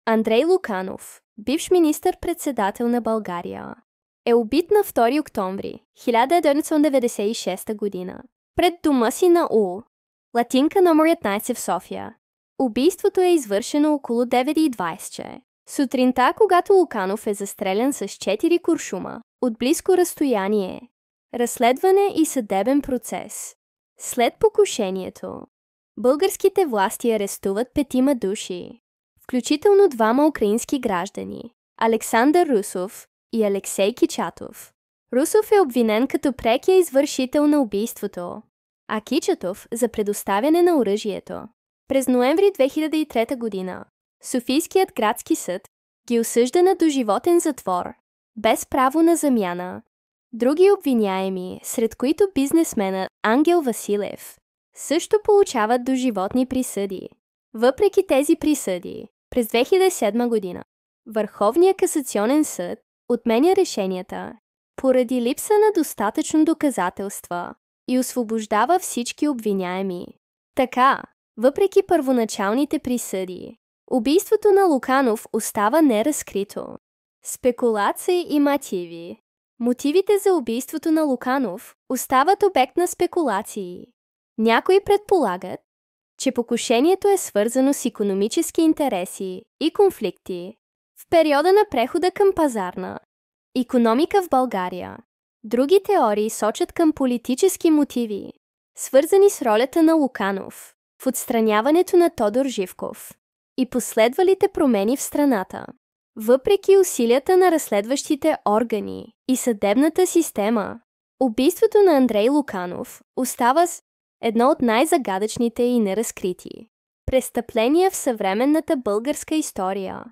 Андрей Луканов, бивш министър-председател на България, е убит на 2 октомври 1996 година пред дома си на Латинка номер 15 в София. Убийството е извършено около 9:20 сутринта, когато Луканов е застрелян с 4 куршума от близко разстояние. Разследване и съдебен процес. След покушението, българските власти арестуват 5 души, включително 2 украински граждани – Александър Русов и Алексей Кичатов. Русов е обвинен като прекия извършител на убийството, а Кичатов за предоставяне на оръжието. През ноември 2003 година Софийският градски съд ги осъжда на доживотен затвор, без право на замяна. Други обвиняеми, сред които бизнесменът Ангел Василев, също получават доживотни присъди. Въпреки тези присъди, през 2007 година Върховният касационен съд отменя решенията поради липса на достатъчно доказателства и освобождава всички обвиняеми. Така, въпреки първоначалните присъди, убийството на Луканов остава неразкрито. Спекулации и мотиви. Мотивите за убийството на Луканов остават обект на спекулации. Някои предполагат, че покушението е свързано с икономически интереси и конфликти в периода на прехода към пазарна икономика в България. Други теории сочат към политически мотиви, свързани с ролята на Луканов в отстраняването на Тодор Живков и последвалите промени в страната. Въпреки усилията на разследващите органи и съдебната система, убийството на Андрей Луканов остава едно от най-загадъчните и неразкрити престъпления в съвременната българска история.